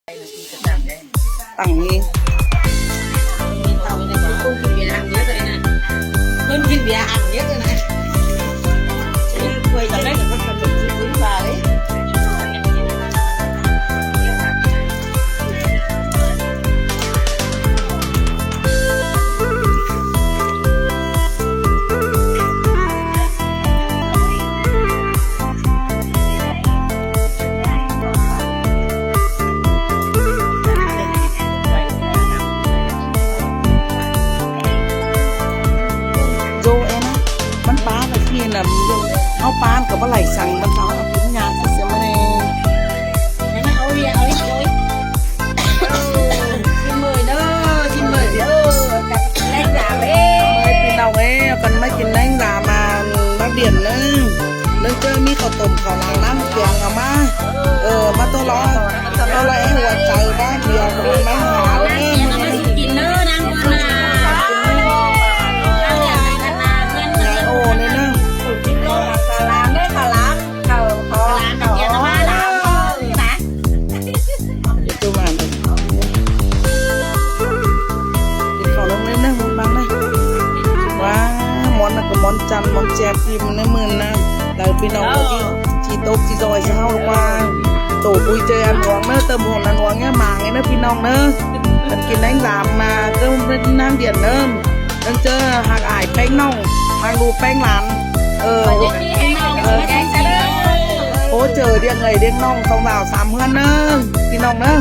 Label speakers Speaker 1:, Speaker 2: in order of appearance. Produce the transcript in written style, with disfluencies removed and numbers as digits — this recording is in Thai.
Speaker 1: ตั้งนี้
Speaker 2: คุณกินเบียร์อันเยอะเลยนะคุณกินเบียร์อันเยอะเลยนะคุยกันได้แต่ก็ทำเป็นซื้อมาเลย
Speaker 1: เอาปานกับว่าไหลสั่งมันเขาเอาพื้นงานเสียมาเลย
Speaker 2: เอาเรียเอาอีกเลยชิมเลยเด้อชิมเลยเด้อกับแรงดาเอ้
Speaker 1: ไม่เป็นเราเอ้กันไม่กินแรงดามานักเดียนนึงเรื่องเจอมีข้าวต้มข้าวน้ำเกลือเอามามาตัวร้อนหัวใจบ้านเดียวมันไม่หาเลย
Speaker 2: กินเด้อนางวันน่ะ
Speaker 1: มอนจันมอนแจบที่มันในมือนะเราพี่น้องที่โต๊ะที่ซอยเช้าว่าโตปุยเจออันหวงเนอะเติมหัวอันหวงเงี้ยมาไงนะพี่น้องเนอะมันกินแรงลามมาเติมเป็นน้ำเดือดเนิ่มนั่นเจอหักอายแป้งน่องทางดูแป้งหลานโอ้เจอเรียงเลยเรียงน่องสองดาว3 เพื่อนเนอะพี่น้องเนอะ